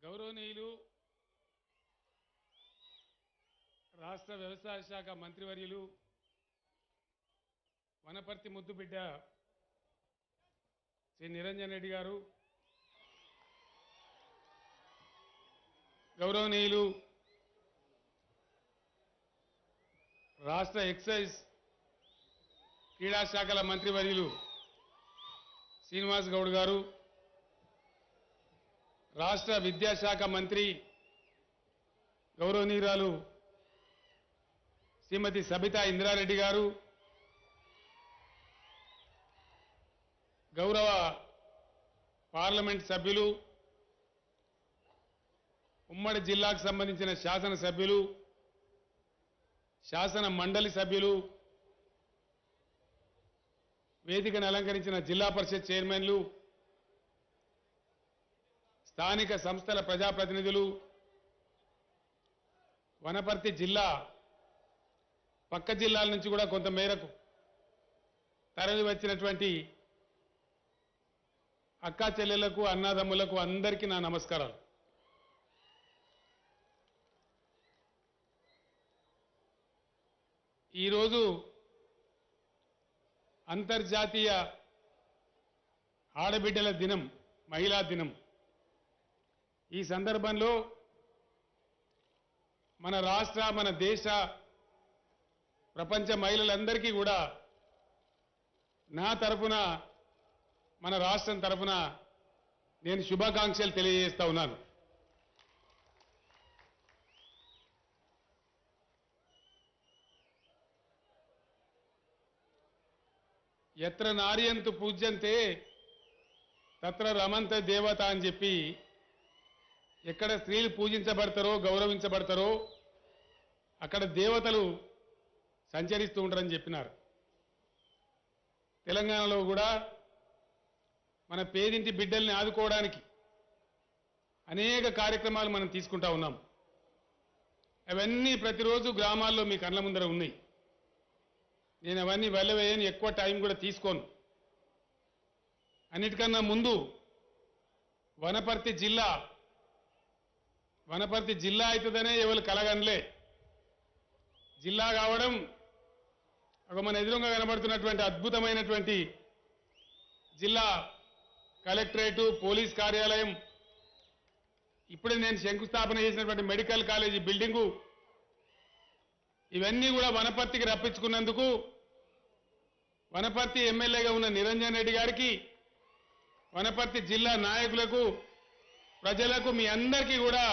గౌరవనీయులు రాష్ట్ర వ్యవసాయ శాఖ మంత్రివర్యులు వనపర్తి ముద్దుబిడ్డ శ్రీ నిరంజన్ రెడ్డి గారు, గౌరవనీయులు రాష్ట్ర ఎక్సైజ్ క్రీడా శాఖల మంత్రివర్యులు శ్రీనివాస్ గౌడ్ గారు, రాష్ట్ర విద్యాశాఖ మంత్రి గౌరవనీయురాలు శ్రీమతి సబితా ఇంద్రారెడ్డి గారు, గౌరవ పార్లమెంట్ సభ్యులు, ఉమ్మడి జిల్లాకు సంబంధించిన శాసన సభ్యులు, శాసన మండలి సభ్యులు, వేదికను అలంకరించిన జిల్లా పరిషత్ చైర్మన్లు, స్థానిక సంస్థల ప్రజాప్రతినిధులు, వనపర్తి జిల్లా పక్క జిల్లాల నుంచి కూడా కొంత మేరకు తరలి వచ్చినటువంటి అక్కా చెల్లెలకు, అన్నాదమ్ములకు అందరికీ నా నమస్కారాలు. ఈరోజు అంతర్జాతీయ ఆడబిడ్డల దినం, మహిళా దినం. ఈ సందర్భంలో మన రాష్ట్ర, మన దేశ, ప్రపంచ మహిళలందరికీ కూడా నా తరఫున, మన రాష్ట్రం తరఫున నేను శుభాకాంక్షలు తెలియజేస్తా ఉన్నాను. ఎత్ర నార్యంతు పూజ్యంతే తత్ర రమంత దేవత అని చెప్పి, ఎక్కడ స్త్రీలు పూజించబడతారో, గౌరవించబడతారో అక్కడ దేవతలు సంచరిస్తూ ఉంటారని చెప్పినారు. తెలంగాణలో కూడా మన పేదింటి బిడ్డల్ని ఆదుకోవడానికి అనేక కార్యక్రమాలు మనం తీసుకుంటా ఉన్నాం. అవన్నీ ప్రతిరోజు గ్రామాల్లో మీ కళ్ళ ముందర ఉన్నాయి. నేను అవన్నీ వెళ్ళవేయని, ఎక్కువ టైం కూడా తీసుకోను. అన్నిటికన్నా ముందు వనపర్తి జిల్లా అవుతుందనే ఎవరు కలగనలే. జిల్లా కావడం ఒక మన ఎదురుగా కనబడుతున్నటువంటి అద్భుతమైనటువంటి జిల్లా కలెక్టరేటు, పోలీస్ కార్యాలయం, ఇప్పుడే నేను శంకుస్థాపన చేసినటువంటి మెడికల్ కాలేజీ బిల్డింగు, ఇవన్నీ కూడా వనపర్తికి రప్పించుకున్నందుకు వనపర్తి ఎమ్మెల్యేగా ఉన్న నిరంజన్ రెడ్డి గారికి, వనపర్తి జిల్లా నాయకులకు, ప్రజలకు, మీ అందరికీ కూడా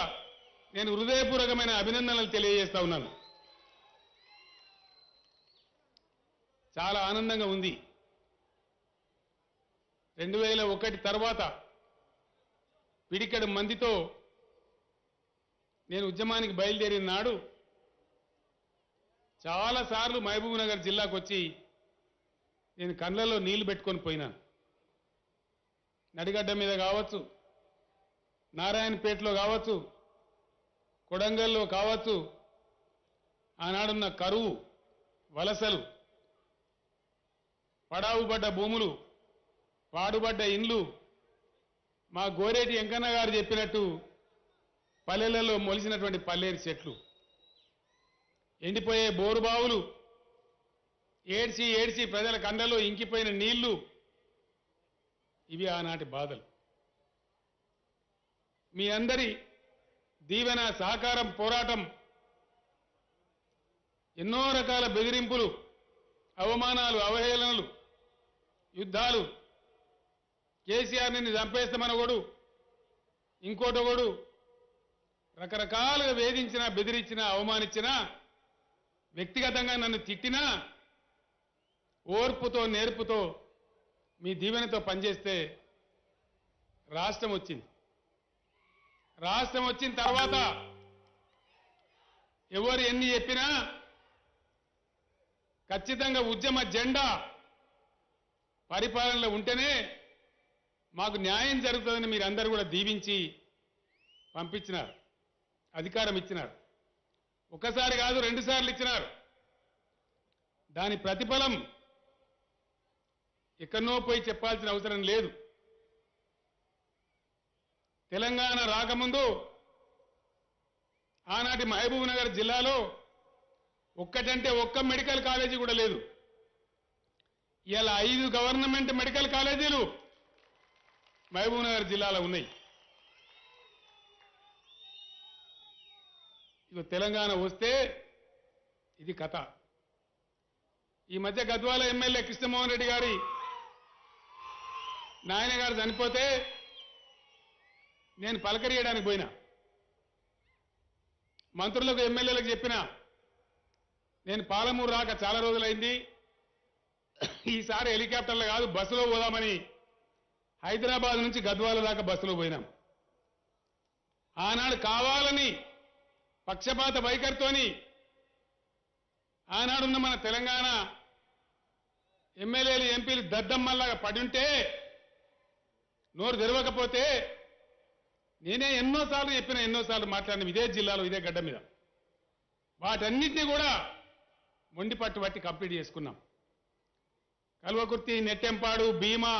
నేను హృదయపూర్వకమైన అభినందనలు తెలియజేస్తా ఉన్నాను. చాలా ఆనందంగా ఉంది. 2001 తర్వాత పిడికెడు మందితో నేను ఉద్యమానికి బయలుదేరిన నాడు చాలాసార్లు మహబూబ్ నగర్ జిల్లాకు వచ్చి నేను కళ్ళల్లో నీళ్లు పెట్టుకొని పోయినాను. నడిగడ్డ మీద కావచ్చు, నారాయణపేటలో కావచ్చు, కొడంగల్లో కావచ్చు, ఆనాడున్న కరువు, వలసలు, పడావుపడ్డ భూములు, పాడుబడ్డ ఇండ్లు, మా గోరేటి వెంకన్న గారు చెప్పినట్టు పల్లెలలో మొలిసినటువంటి పల్లేరు చెట్లు, ఎండిపోయే బోరుబావులు, ఏడ్చి ఏడ్చి ప్రజల కండలో ఇంకిపోయిన నీళ్లు, ఇవి ఆనాటి బాధలు. మీ అందరి దీవెన, సహకారం, పోరాటం, ఎన్నో రకాల బెదిరింపులు, అవమానాలు, అవహేళనలు, యుద్ధాలు, కేసీఆర్ నిన్ను చంపేస్తామనగోడు, ఇంకోటొకడు, రకరకాలుగా వేధించినా, బెదిరించినా, అవమానించినా, వ్యక్తిగతంగా నన్ను తిట్టినా ఓర్పుతో, నేర్పుతో, మీ దీవెనతో పనిచేస్తే రాష్ట్రం వచ్చింది. రాష్ట్రం వచ్చిన తర్వాత ఎవరు ఎన్ని చెప్పినా ఖచ్చితంగా ఉద్యమ జెండా పరిపాలనలో ఉంటేనే మాకు న్యాయం జరుగుతుందని మీరందరూ కూడా దీవించి పంపించినారు, అధికారం ఇచ్చినారు. ఒకసారి కాదు, 2 సార్లు ఇచ్చినారు. దాని ప్రతిఫలం ఎక్కడనో పోయి చెప్పాల్సిన అవసరం లేదు. తెలంగాణ రాకముందు ఆనాటి మహబూబ్ నగర్ జిల్లాలో ఒక్కటంటే ఒక్క మెడికల్ కాలేజీ కూడా లేదు. ఇలా 5 గవర్నమెంట్ మెడికల్ కాలేజీలు మహబూబ్ నగర్ జిల్లాలో ఉన్నాయి. ఇక తెలంగాణ వస్తే ఇది కథ. ఈ మధ్య గద్వాల ఎమ్మెల్యే కృష్ణమోహన్ రెడ్డి గారి నాయన గారు చనిపోతే నేను పలకరియడానికి పోయినా. మంత్రులకు ఎమ్మెల్యేలకు చెప్పినా నేను పాలమూరు రాక చాలా రోజులైంది, ఈసారి హెలికాప్టర్లో కాదు బస్సులో పోదామని హైదరాబాద్ నుంచి గద్వాల దాకా బస్సులో పోయినాం. ఆనాడు కావాలని పక్షపాత వైఖరితోని ఆనాడున్న మన తెలంగాణ ఎమ్మెల్యేలు ఎంపీలు దద్దమ్మల్లాగా పడుంటే, నోరు తెరవకపోతే నేనే ఎన్నోసార్లు మాట్లాడిన ఇదే జిల్లాలో ఇదే గడ్డ మీద వాటన్నిటినీ కూడా మొండి పట్టి కంప్లీట్ చేసుకున్నాం. కల్వకుర్తి, నెట్టెంపాడు, భీమా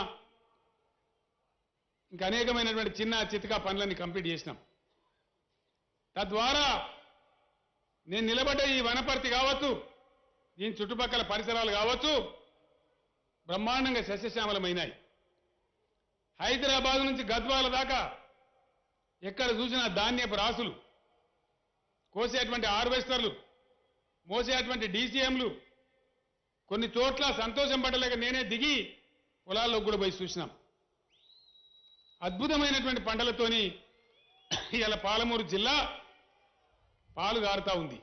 ఇంకా అనేకమైనటువంటి చిన్న చితకా పనులన్నీ కంప్లీట్ చేసినాం. తద్వారా నేను నిలబడ్డ ఈ వనపర్తి కావచ్చు, దీని చుట్టుపక్కల పరిసరాలు కావచ్చు బ్రహ్మాండంగా సస్యశ్యామలమైనాయి. హైదరాబాద్ నుంచి గద్వాల దాకా ఎక్కడ చూసినా ధాన్యపు రాసులు, కోసేటువంటి హార్వెస్టర్లు, మోసేటువంటి డీసీఎంలు, కొన్ని చోట్ల సంతోషం పడలేక నేనే దిగి పొలాల్లో కూడా పోయి చూసినాం. అద్భుతమైనటువంటి పంటలతోని ఇలా పాలమూరు జిల్లా పాలు గారుతా ఉంది.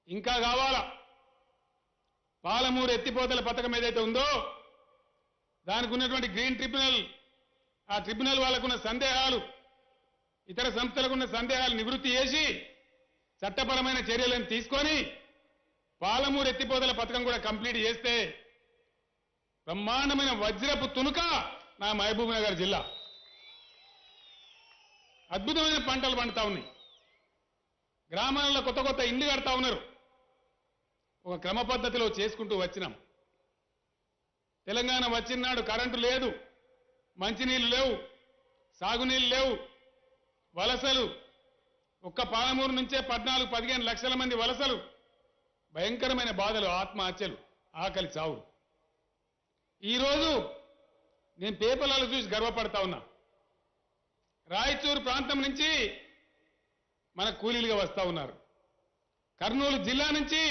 ఇంకా కావాలా? పాలమూరు ఎత్తిపోతల పథకం ఏదైతే ఉందో దానికి ఉన్నటువంటి గ్రీన్ ట్రిబ్యునల్, ఆ ట్రిబ్యునల్ వాళ్ళకున్న సందేహాలు, ఇతర సంస్థలకున్న సందేహాలు నివృత్తి చేసి చట్టపరమైన చర్యలను తీసుకొని పాలమూరు ఎత్తిపోతల పథకం కూడా కంప్లీట్ చేస్తే బ్రహ్మాండమైన వజ్రపు తునుక నా మహబూబ్ నగర్ జిల్లా. అద్భుతమైన పంటలు పండుతా ఉన్నాయి. గ్రామాలలో కొత్త ఇండ్లు కడతా ఉన్నారు. ఒక క్రమ పద్ధతిలో చేసుకుంటూ వచ్చినాం. తెలంగాణ వచ్చిన నాడు కరెంటు లేదు, మంచినీళ్లు లేవు, సాగునీళ్లు లేవు, వలసలు. ఒక్క పాలమూరు నుంచే 14-15 లక్షల మంది వలసలు, భయంకరమైన బాధలు, ఆత్మహత్యలు, ఆకలి చావు. ఈరోజు నేను పేపర్లలో చూసి గర్వపడతా ఉన్నా. రాయచూరు ప్రాంతం నుంచి మన కూలీలుగా వస్తా ఉన్నారు. కర్నూలు జిల్లా నుంచి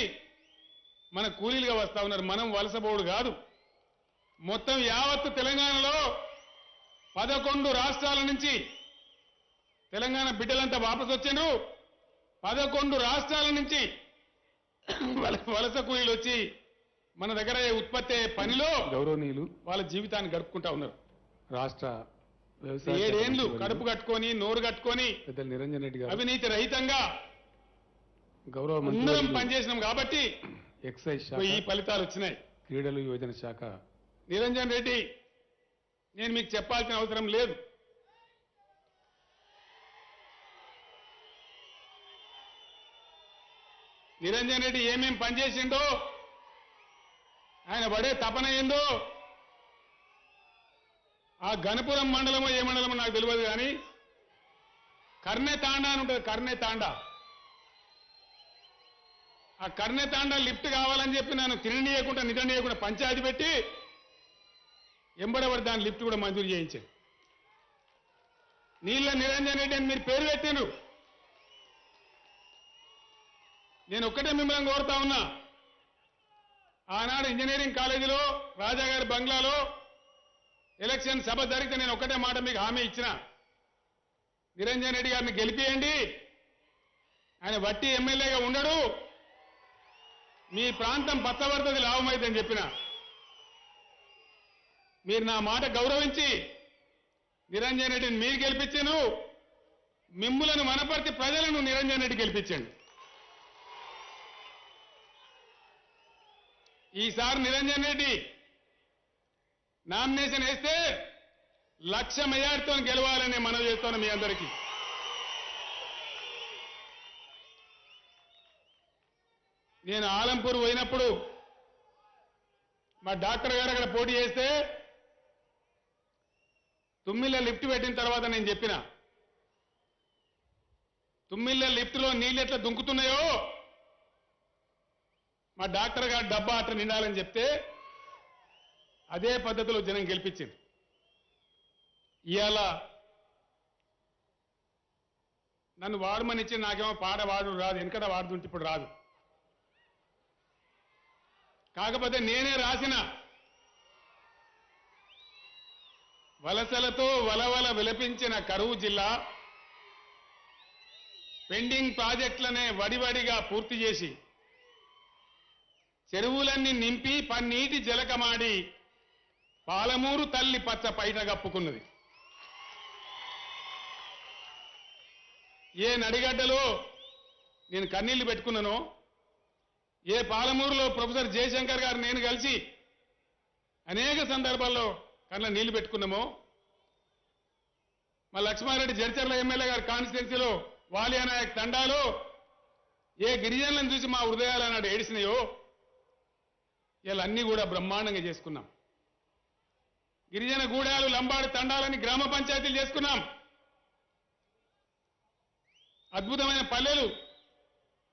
మన కూలీలుగా వస్తా ఉన్నారు. మనం వలసబోడు కాదు. మొత్తం యావత్తు తెలంగాణలో 11 రాష్ట్రాల నుంచి తెలంగాణ బిడ్డలంతా వాపసు వచ్చిండ్రు. 11 రాష్ట్రాల నుంచి వలస కూలీలు వచ్చి మన దగ్గర ఉత్పత్తి పనిలో గౌరవనీయులు వాళ్ళ జీవితాన్ని గడుపుకుంటా ఉన్నారు. రాష్ట్ర వ్యవసాయ 7 ఏళ్లు కడుపు కట్టుకొని నోరు కట్టుకొని పెద్దలు నిరంజన్ రెడ్డి గారు అవినీతి రహితంగా గౌరవ అందరం మంత్రి పనిచేసినాం కాబట్టి ఎక్సైజ్ శాఖ, ఈ ఫలితాలు వచ్చినాయి. క్రీడలు యువజన శాఖ నిరంజన్ రెడ్డి, నేను మీకు చెప్పాల్సిన అవసరం లేదు. నిరంజన్ రెడ్డి ఏమేం పనిచేసిండో, ఆయన పడే తపన ఏందో, ఆ గణపురం మండలమో ఏ మండలమో నాకు తెలియదు కానీ కర్ణె తాండా అని ఉంటుంది. కర్ణె తాండా, ఆ కర్ణె తాండా లిఫ్ట్ కావాలని చెప్పి నన్ను తిననీయకుండా నిజనీయకుండా పంచాయతీ పెట్టి ఎంబడబడి దాని లిఫ్ట్ కూడా మంజూరు చేయించారు. నీళ్ళ నిరంజన్ రెడ్డి అని మీరు పేరు పెట్టిండ్రు. నేను ఒక్కటే మిమ్మల్ని కోరుతా ఉన్నా, ఆనాడు ఇంజనీరింగ్ కాలేజీలో రాజాగారి బంగ్లాలో ఎలక్షన్ సభ జరిగితే నేను ఒక్కటే మాట మీకు హామీ ఇచ్చిన, నిరంజన్ రెడ్డి గారిని గెలిపియండి, ఆయన వట్టి ఎమ్మెల్యేగా ఉండడు, మీ ప్రాంతం పచ్చబడుతుంది, లాభమైందని చెప్పిన. మీరు నా మాట గౌరవించి నిరంజన్ రెడ్డిని మీరు గెలిపించాను, మిమ్ములను వనపర్తి ప్రజలను నిరంజన్ రెడ్డి గెలిపించండి. ఈసారి నిరంజన్ రెడ్డి నామినేషన్ వేస్తే 1,00,000 మెజార్టీతో గెలవాలని మనవి చేస్తాను మీ అందరికీ. నేను ఆలంపూర్ పోయినప్పుడు మా డాక్టర్ గారు అక్కడ పోటీ చేస్తే తుమ్మిళ్ళ లిఫ్ట్ పెట్టిన తర్వాత నేను చెప్పిన తుమ్మిళ్ళ లిఫ్ట్లో నీళ్ళు ఎట్లా దుంకుతున్నాయో మా డాక్టర్ గారు డబ్బా అట్లా నిండాలని చెప్తే అదే పద్ధతిలో జనం గెలిపించింది. ఇవాళ నన్ను వాడమని ఇచ్చి నాకేమో పాట వాడు రాదు, వెనకట వాడుతుంటే ఇప్పుడు రాదు. కాకపోతే నేనే రాసిన వలసలతో వలవల విలపించిన కరువు జిల్లా పెండింగ్ ప్రాజెక్టులనే వడివడిగా పూర్తి చేసి చెరువులన్నీ నింపి పన్నీటి జలకమాడి పాలమూరు తల్లి పచ్చ పైట కప్పుకున్నది. ఏ నడిగడ్డలో నేను కన్నీళ్లు పెట్టుకున్నానో, ఏ పాలమూరులో ప్రొఫెసర్ జయశంకర్ గారు నేను కలిసి అనేక సందర్భాల్లో కళ్ళ నీళ్లు పెట్టుకున్నామో, మా లక్ష్మారెడ్డి జడ్చర్ల ఎమ్మెల్యే గారి కాన్స్టిట్యున్సీలో వాలియా నాయక్ తండాలో ఏ గిరిజనులను చూసి మా హృదయాలు అన్నాడు ఏడిసినాయో, ఇలా అన్నీ కూడా బ్రహ్మాండంగా చేసుకున్నాం. గిరిజన గూడాలు లంబాడి తండాలని గ్రామ పంచాయతీలు చేసుకున్నాం. అద్భుతమైన పల్లెలు.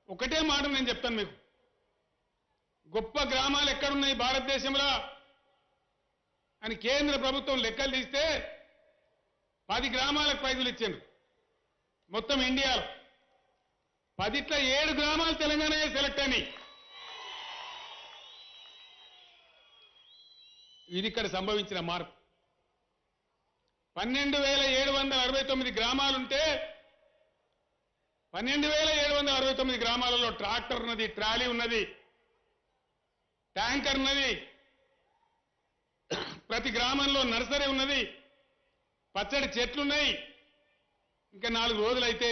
ఒకటే మాట నేను చెప్తాను మీకు, గొప్ప గ్రామాలు ఎక్కడున్నాయి భారతదేశంలో అని కేంద్ర ప్రభుత్వం లెక్కలు తీస్తే 10 గ్రామాలకు ప్రైజులు ఇచ్చారు. మొత్తం ఇండియాలో 10లో 7 గ్రామాలు తెలంగాణయే సెలెక్ట్ అయినాయి. ఇది ఇక్కడ సంభవించిన మార్పు. 12,769 గ్రామాలుంటే 12,769 గ్రామాలలో ట్రాక్టర్ ఉన్నది, ట్రాలీ ఉన్నది, ట్యాంకర్ ఉన్నది, ప్రతి గ్రామంలో నర్సరీ ఉన్నది, పచ్చడి చెట్లున్నాయి. ఇంకా 4 రోజులైతే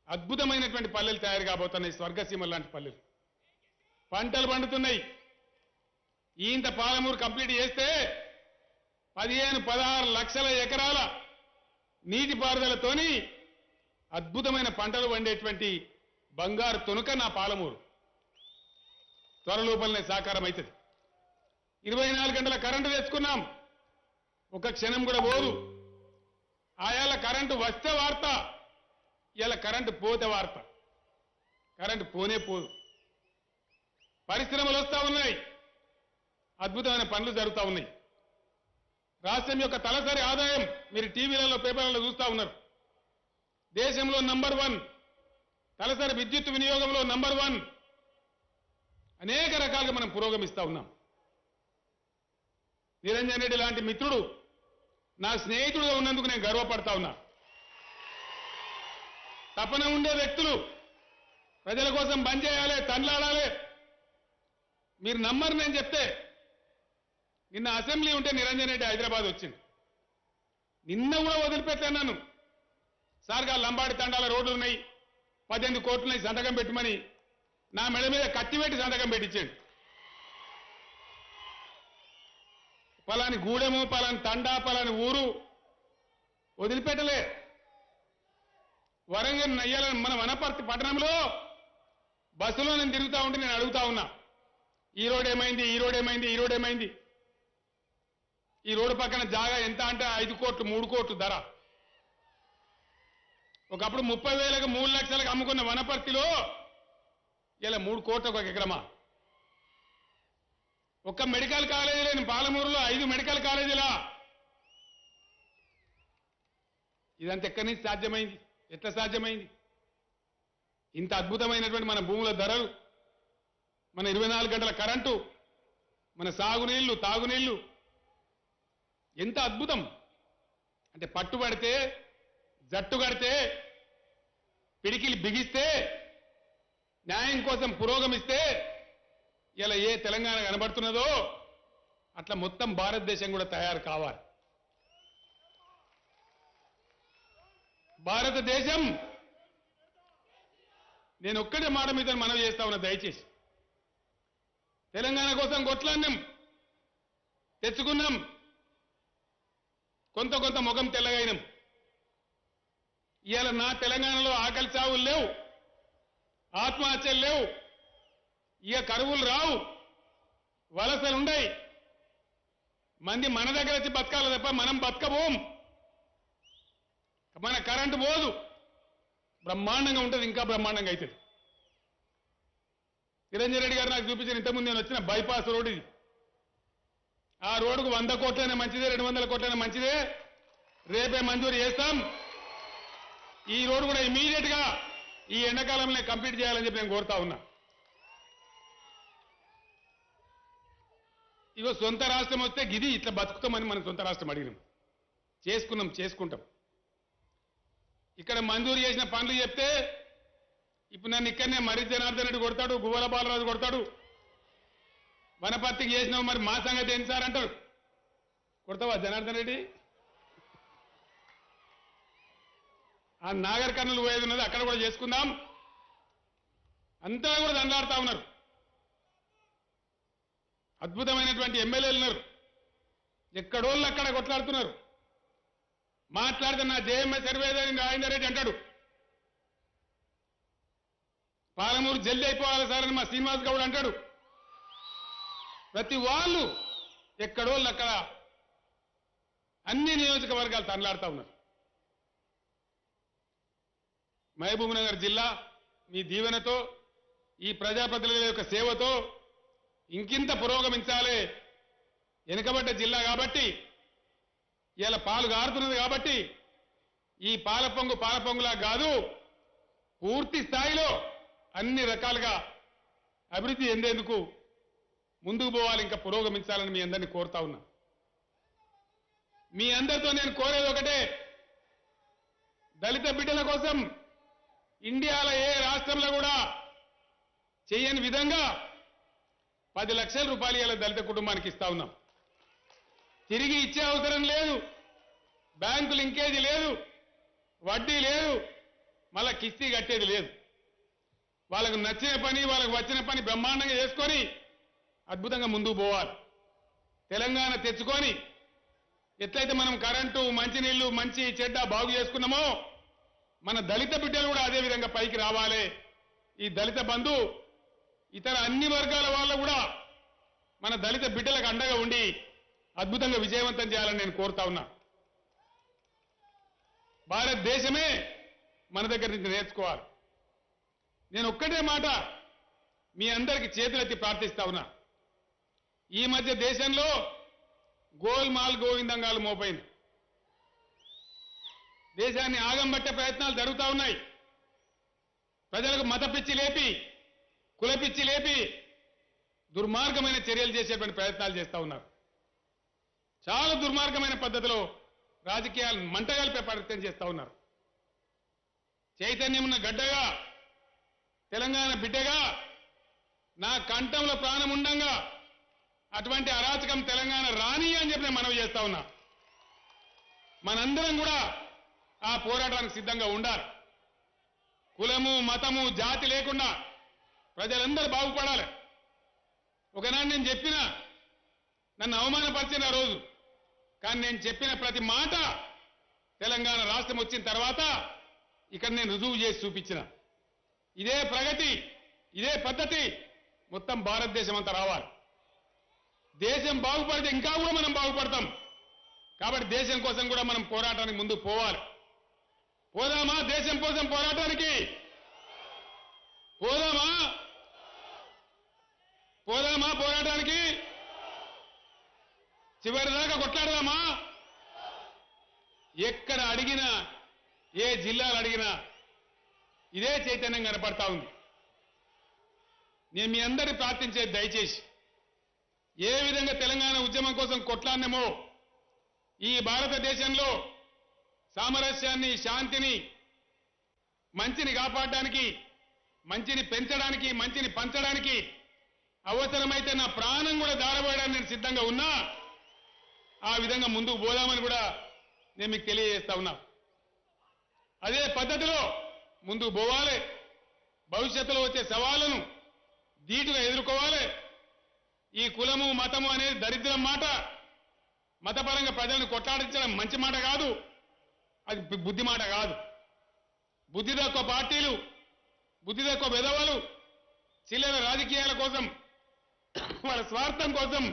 అద్భుతమైనటువంటి పల్లెలు తయారు కాబోతున్నాయి. స్వర్గసీమ లాంటి పల్లెలు. పంటలు పండుతున్నాయి. ఇంత పాలమూరు కంప్లీట్ చేస్తే 15-16 లక్షల ఎకరాల నీటిపారుదలతోని అద్భుతమైన పంటలు పండేటువంటి బంగారు తునుక నా పాలమూరు. త్వరలోపలనే సాకారం అవుతుంది. 24 గంటల కరెంటు తెచ్చుకున్నాం. ఒక క్షణం కూడా పోదు. ఆయాల కరెంటు వస్తే వార్త, ఇలా కరెంటు పోతే వార్త. కరెంటు పోనే పోదు. పరిశ్రమలు వస్తా ఉన్నాయి. అద్భుతమైన పనులు జరుగుతూ ఉన్నాయి. రాష్ట్రం యొక్క తలసరి ఆదాయం మీరు టీవీలలో, పేపర్లలో చూస్తూ ఉన్నారు. దేశంలో నంబర్ 1, తలసరి విద్యుత్ వినియోగంలో నంబర్ 1. అనేక రకాలుగా మనం పురోగమిస్తా ఉన్నాం. నిరంజన్ రెడ్డి లాంటి మిత్రుడు నా స్నేహితుడుగా ఉన్నందుకు నేను గర్వపడతా ఉన్నా. తపన ఉండే వ్యక్తులు ప్రజల కోసం బంద్ చేయాలి, తన్లాడాలి. మీరు నమ్మరు నేను చెప్తే. నిన్న అసెంబ్లీ ఉంటే నిరంజన్ రెడ్డి హైదరాబాద్ వచ్చింది. నిన్న కూడా వదిలిపెట్టాను. సార్గా లంబాడి తండాల రోడ్లు ఉన్నాయి, 18 కోట్లు ఉన్నాయి, సంతకం పెట్టమని నా మెడ మీద కత్తిపెట్టి సంతకం పెట్టించాడు. పలాని గూడెము, పలాని తండా, పలాని ఊరు వదిలిపెట్టలే. వరంగల్ నయ్యాల మన వనపర్తి పట్టణంలో బస్సులో నేను తిరుగుతా ఉంటే నేను అడుగుతా ఉన్నా, ఈ రోడ్ ఏమైంది, ఈ రోడ్ ఏమైంది, ఈ రోడ్ ఏమైంది. ఈ రోడ్డు పక్కన జాగా ఎంత అంటే 5 కోట్లు 3 కోట్లు ధర. ఒకప్పుడు 30,000కు 3 లక్షలకు అమ్ముకున్న వనపర్తిలో ఇలా 3 కోట్లకు ఒక ఎకరమా. ఒక్క మెడికల్ కాలేజీ లేని పాలమూరులో 5 మెడికల్ కాలేజీలా. ఇదంతా ఎక్కడి నుంచి సాధ్యమైంది? ఎట్లా సాధ్యమైంది? ఇంత అద్భుతమైనటువంటి మన భూముల ధరలు, మన 24 గంటల కరెంటు, మన సాగునీళ్లు, తాగునీళ్లు ఎంత అద్భుతం అంటే, పట్టుబడితే, జట్టు కడితే, పిడికిలి బిగిస్తే, న్యాయం కోసం పురోగమిస్తే ఇలా ఏ తెలంగాణ కనబడుతున్నదో అట్లా మొత్తం భారతదేశం కూడా తయారు కావాలి. భారతదేశం, నేను ఒక్కటే మాట మీద మనవి చేస్తా ఉన్నా, దయచేసి తెలంగాణ కోసం కొట్లాడినాం, తెచ్చుకున్నాం, కొంత ముఖం తెల్లగైనాం. ఇవాళ నా తెలంగాణలో ఆకలి చావులు లేవు, ఆత్మహత్యలు లేవు, ఇక కరువులు రావు, వలసలుండయి. మంది మన దగ్గర వచ్చి బతకాలి తప్ప మనం బతకబోం. మన కరెంటు పోదు, బ్రహ్మాండంగా ఉంటుంది, ఇంకా బ్రహ్మాండంగా అవుతుంది. నిరంజన్ రెడ్డి గారు నాకు చూపించిన ఇంతకుముందు నేను వచ్చిన బైపాస్ రోడ్ ఇది. ఆ రోడ్డుకు 100 కోట్లైనా మంచిదే, 200 కోట్లైనా మంచిదే, రేపే మంజూరు చేస్తాం. ఈ రోడ్డు కూడా ఇమీడియట్ గా ఈ ఎండాకాలంలో కంప్లీట్ చేయాలని చెప్పి నేను కోరుతా ఉన్నా. ఇగో సొంత రాష్ట్రం వస్తే గిది ఇట్లా బతుకుతామని మనం సొంత రాష్ట్రం అడిగినాం, చేసుకుంటాం. ఇక్కడ మంజూరు చేసిన పనులు చెప్తే ఇప్పుడు నన్ను ఇక్కడనే మరి జనార్దన్ రెడ్డి కొడతాడు, గువ్వల బాలరాజు కొడతాడు. వనపర్తికి చేసినావు మరి మా సంగతి ఏంటి సార్ అంటారు. కొడతావా జనార్దన్ రెడ్డి? ఆ నాగర్ కర్నూలు పోయేది ఉన్నది, అక్కడ కూడా చేసుకుందాం. అంతా కూడా దండాడుతా ఉన్నారు. అద్భుతమైనటువంటి ఎమ్మెల్యేలు ఉన్నారు, ఎక్కడోళ్ళు అక్కడ కొట్లాడుతున్నారు. మాట్లాడితే నా జేఎంఎస్ సర్వేదని రాజేందర్ రెడ్డి అంటాడు, పాలమూరు జల్దీ అయిపోవాలి సార్ అని మా శ్రీనివాస్ గౌడ్ అంటాడు. ప్రతి వాళ్ళు ఎక్కడోళ్ళు అక్కడ అన్ని నియోజకవర్గాలు తనలాడుతూ ఉన్నారు. మహబూబ్ నగర్ జిల్లా మీ దీవెనతో, ఈ ప్రజాప్రతినిధుల యొక్క సేవతో ఇంకింత పురోగమించాలి. వెనుకబడ్డ జిల్లా కాబట్టి, ఇలా పాలు గారుతున్నది కాబట్టి ఈ పాల పొంగులా కాదు, పూర్తి స్థాయిలో అన్ని రకాలుగా అభివృద్ధి చెందేందుకు ముందుకు పోవాలి, ఇంకా పురోగమించాలని మీ అందరినీ కోరుతా ఉన్నా. మీ అందరితో నేను కోరేది ఒకటే, దళిత బిడ్డల కోసం ఇండియాలో ఏ రాష్ట్రంలో కూడా చేయని విధంగా 10 లక్షల రూపాయలు ఇలా దళిత కుటుంబానికి ఇస్తా ఉన్నాం. తిరిగి ఇచ్చే అవసరం లేదు, బ్యాంకు లింకేజీ లేదు, వడ్డీ లేదు, మళ్ళా కిస్తీ కట్టేది లేదు. వాళ్ళకు నచ్చిన పని, వాళ్ళకు వచ్చిన పని బ్రహ్మాండంగా చేసుకొని అద్భుతంగా ముందుకు పోవాలి. తెలంగాణ తెచ్చుకొని ఎట్లయితే మనం కరెంటు, మంచినీళ్లు, మంచి చెడ్డ బాగు చేసుకున్నామో మన దళిత బిడ్డలు కూడా అదే విధంగా పైకి రావాలి. ఈ దళిత బంధు ఇతర అన్ని వర్గాల వాళ్ళు కూడా మన దళిత బిడ్డలకు అండగా ఉండి అద్భుతంగా విజయవంతం చేయాలని నేను కోరుతా ఉన్నా. భారతదేశమే మన దగ్గర నుంచి నేర్చుకోవాలి. నేను ఒక్కటే మాట మీ అందరికి చేతులెత్తి ప్రార్థిస్తా ఉన్నా. ఈ మధ్య దేశంలో గోల్మాల్ గోవిందంగాలు మోపైంది. దేశాన్ని ఆగంబట్టే ప్రయత్నాలు జరుగుతూ ఉన్నాయి. ప్రజలకు మత పిచ్చి లేపి, కుల పిచ్చి లేపి దుర్మార్గమైన చర్యలు చేసేటువంటి ప్రయత్నాలు చేస్తూ ఉన్నారు. చాలా దుర్మార్గమైన పద్ధతిలో రాజకీయాలను మంటగలిపే ప్రయత్నం చేస్తూ ఉన్నారు. చైతన్యం ఉన్న గడ్డగా, తెలంగాణ బిడ్డగా, నా కంఠంలో ప్రాణం ఉండంగా అటువంటి అరాచకం తెలంగాణ రాని అని చెప్పి నేను మనవి చేస్తా ఉన్నా. మనందరం కూడా ఆ పోరాటానికి సిద్ధంగా ఉండాలి. కులము, మతము, జాతి లేకుండా ప్రజలందరూ బాగుపడాలి. ఒకనాడు నేను చెప్పిన, నన్ను అవమానపరిచిన రోజు, కానీ నేను చెప్పిన ప్రతి మాట తెలంగాణ రాష్ట్రం వచ్చిన తర్వాత ఇక్కడ నేను రుజువు చేసి చూపించిన. ఇదే ప్రగతి, ఇదే పద్ధతి మొత్తం భారతదేశం అంతా రావాలి. దేశం బాగుపడితే ఇంకా కూడా మనం బాగుపడతాం. కాబట్టి దేశం కోసం కూడా మనం పోరాటానికి ముందుకు పోవాలి. పోదామా దేశం కోసం పోరాటానికి? పోదామా పోరాటానికి? చివరిదాకా కొట్లాడదామా? ఎక్కడ అడిగినా, ఏ జిల్లాలు అడిగినా ఇదే చైతన్యం కనపడతా ఉంది. నేను మీ అందరినీ ప్రార్థించేది, దయచేసి ఏ విధంగా తెలంగాణ ఉద్యమం కోసం కొట్లాడినామో ఈ భారతదేశంలో సామరస్యాన్ని, శాంతిని, మంచిని కాపాడడానికి, మంచిని పెంచడానికి, మంచిని పంచడానికి అవసరమైతే నా ప్రాణం కూడా దారబోయడానికి నేను సిద్ధంగా ఉన్నా. ఆ విధంగా ముందుకు పోదామని కూడా నేను మీకు తెలియజేస్తా ఉన్నా. అదే పద్ధతిలో ముందుకు పోవాలి. భవిష్యత్తులో వచ్చే సవాళ్లను ధీటుగా ఎదుర్కోవాలి. ఈ కులము, మతము అనేది దరిద్రం మాట. మతపరంగా ప్రజలను కొట్లాడించడం మంచి మాట కాదు, అది బుద్ధి మాట కాదు. బుద్ధి తక్కువ పార్టీలు, బుద్ధి తక్కువ వెధవలు చిల్లర రాజకీయాల కోసం, వాళ్ళ స్వార్థం కోసం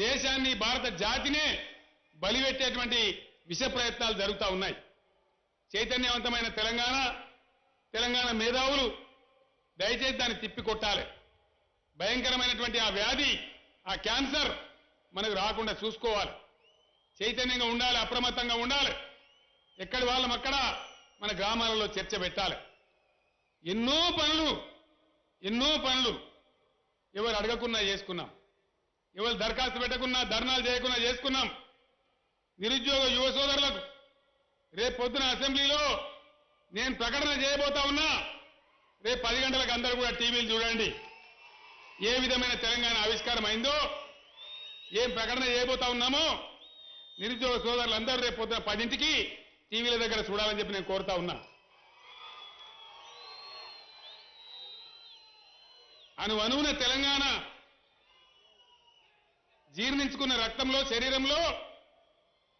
దేశాన్ని భారత జాతినే బలిపెట్టేటువంటి విష ప్రయత్నాలు జరుగుతూ ఉన్నాయి. చైతన్యవంతమైన తెలంగాణ మేధావులు దయచేసి దాన్ని తిప్పికొట్టాలి. భయంకరమైనటువంటి ఆ వ్యాధి, ఆ క్యాన్సర్ మనకు రాకుండా చూసుకోవాలి. చైతన్యంగా ఉండాలి, అప్రమత్తంగా ఉండాలి. ఎక్కడి వాళ్ళం అక్కడ మన గ్రామాలలో చర్చ పెట్టాలి. ఎన్నో పనులు ఎవరు అడగకున్నా చేసుకున్నాం, ఎవరు దరఖాస్తు పెట్టకున్నా, ధర్నాలు చేయకున్నా చేసుకున్నాం. నిరుద్యోగ యువ సోదరులకు రేపు పొద్దున అసెంబ్లీలో నేను ప్రకటన చేయబోతా ఉన్నా. రేపు 10 గంటలకు అందరూ కూడా టీవీలు చూడండి. ఏ విధమైన తెలంగాణ ఆవిష్కారం అయిందో, ఏం ప్రకటన చేయబోతా ఉన్నామో నిరుద్యోగ సోదరులందరూ రేపు పొద్దున 10ంటికి టీవీల దగ్గర చూడాలని చెప్పి నేను కోరుతా ఉన్నా. అణువణువున తెలంగాణ జీర్ణించుకున్న రక్తంలో, శరీరంలో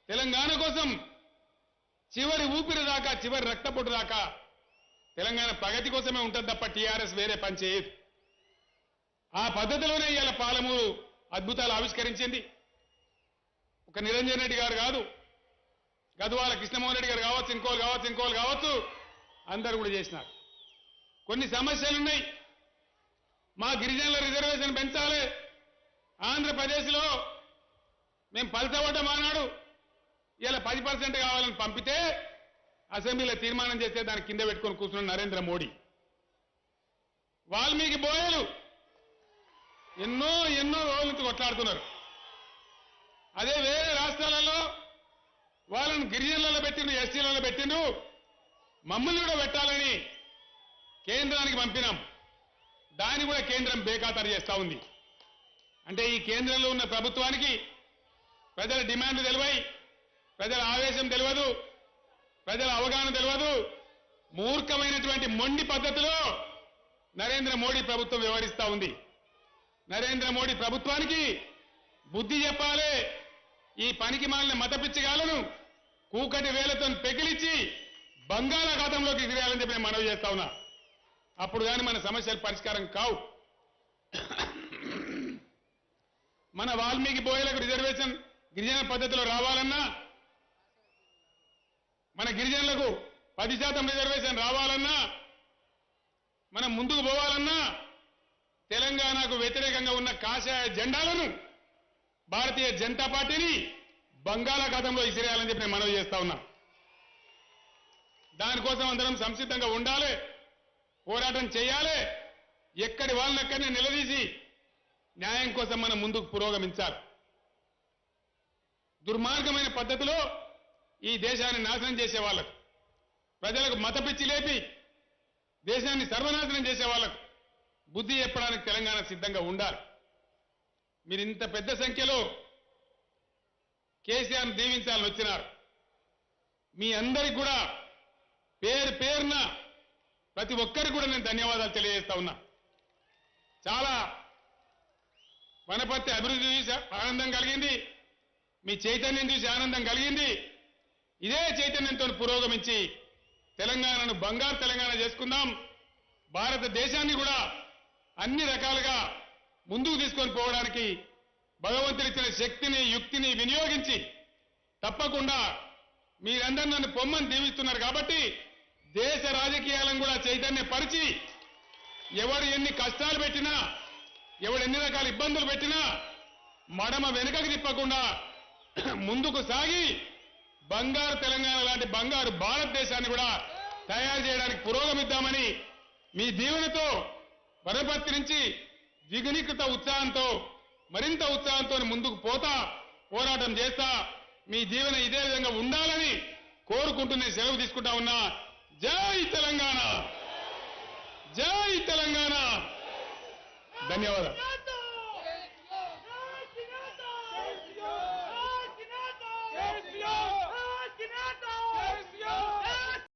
తెలంగాణ కోసం చివరి ఊపిరి దాకా, చివరి రక్తపొట్టు దాకా తెలంగాణ ప్రగతి కోసమే ఉంటుంది తప్ప టీఆర్ఎస్ వేరే పని చేయదు. ఆ పద్ధతిలోనే ఇవాళ పాలమూరు అద్భుతాలు ఆవిష్కరించింది. ఒక నిరంజన్ రెడ్డి గారు కాదు, గద్వాల కృష్ణమోహన్ రెడ్డి గారు కావచ్చు, ఇంకోలు కావచ్చు, అందరూ కూడా చేసినారు. కొన్ని సమస్యలున్నాయి. మా గిరిజనుల రిజర్వేషన్ పెంచాలి. ఆంధ్రప్రదేశ్లో మేము పల్సవడ్డ మానాడు ఇలా 10% కావాలని పంపితే అసెంబ్లీలో తీర్మానం చేస్తే దాని కింద పెట్టుకొని కూర్చున్న నరేంద్ర మోడీ. వాల్మీకి బోయలు ఎన్నో రోజుల నుంచి కొట్లాడుతున్నారు. అదే వేరే రాష్ట్రాలలో వాళ్ళని గిరిజనులలో పెట్టిండ్రు, ఎస్టీలలో పెట్టిండ్రు. మమ్మల్ని కూడా పెట్టాలని కేంద్రానికి పంపినాం. దాన్ని కూడా కేంద్రం బేఖాతరు చేస్తా ఉంది. అంటే ఈ కేంద్రంలో ఉన్న ప్రభుత్వానికి ప్రజల డిమాండ్ తెలివై, ప్రజల ఆవేశం తెలియదు, ప్రజల అవగాహన తెలియదు. మూర్ఖమైనటువంటి మొండి పద్ధతిలో నరేంద్ర మోడీ ప్రభుత్వం వ్యవహరిస్తా ఉంది. నరేంద్ర మోడీ ప్రభుత్వానికి బుద్ధి చెప్పాలి. ఈ పనికి మాలిన మతపిచ్చిగాలను కూకటి వేలతో పెకిలిచ్చి బంగాళాఖాతంలోకి ఎగిరేయాలని చెప్పి నేను మనవి చేస్తా ఉన్నా. అప్పుడు కానీ మన సమస్యలు పరిష్కారం కావు. మన వాల్మీకి బోయలకు రిజర్వేషన్ గిరిజన పద్ధతిలో రావాలన్నా, మన గిరిజనులకు 10% రిజర్వేషన్ రావాలన్నా, మనం ముందుకు పోవాలన్నా తెలంగాణకు వ్యతిరేకంగా ఉన్న కాషాయ జెండాలను, భారతీయ జనతా పార్టీని బంగాళాఖాతంలో ఇసిరేయాలని చెప్పి నేను మనవి చేస్తా ఉన్నా. దానికోసం అందరం సంసిద్ధంగా ఉండాలి, పోరాటం చేయాలి. ఎక్కడి వాళ్ళని అక్కడిని నిలదీసి న్యాయం కోసం మనం ముందుకు పురోగమించాలి. దుర్మార్గమైన పద్ధతిలో ఈ దేశాన్ని నాశనం చేసే వాళ్ళకు, ప్రజలకు మతపిచ్చి లేపి దేశాన్ని సర్వనాశనం చేసే వాళ్ళకు బుద్ధి చెప్పడానికి తెలంగాణ సిద్ధంగా ఉండాలి. మీరు ఇంత పెద్ద సంఖ్యలో కేసీఆర్ను దీవించాలని వచ్చినారు. మీ అందరికి కూడా పేరున ప్రతి ఒక్కరికి కూడా నేను ధన్యవాదాలు తెలియజేస్తా ఉన్నా. చాలా వనపర్తి అభివృద్ధి చూసి ఆనందం కలిగింది, మీ చైతన్యం చూసి ఆనందం కలిగింది. ఇదే చైతన్యంతో పురోగమించి తెలంగాణను బంగారు తెలంగాణ చేసుకుందాం. భారతదేశాన్ని కూడా అన్ని రకాలుగా ముందుకు తీసుకొని పోవడానికి భగవంతుడిచ్చిన శక్తిని, యుక్తిని వినియోగించి తప్పకుండా మీరందరూ నన్ను పొమ్మని దీవిస్తున్నారు కాబట్టి దేశ రాజకీయాలను కూడా చైతన్యపరిచి ఎవరు ఎన్ని కష్టాలు పెట్టినా, ఎవడు ఎన్ని రకాల ఇబ్బందులు పెట్టినా మడమ వెనుకకు తిప్పకుండా ముందుకు సాగి బంగారు తెలంగాణ లాంటి బంగారు భారతదేశాన్ని కూడా తయారు చేయడానికి పురోగమిద్దామని మీ దీవెనతో వనపర్తి నుంచి ద్విగుణీకృత ఉత్సాహంతో, మరింత ఉత్సాహంతో ముందుకు పోరాటం చేస్తా. మీ దీవెన ఇదే విధంగా ఉండాలని కోరుకుంటూ నేను సెలవు తీసుకుంటా ఉన్నా. జై తెలంగాణ, జై తెలంగాణ. ధన్యవాదాలు.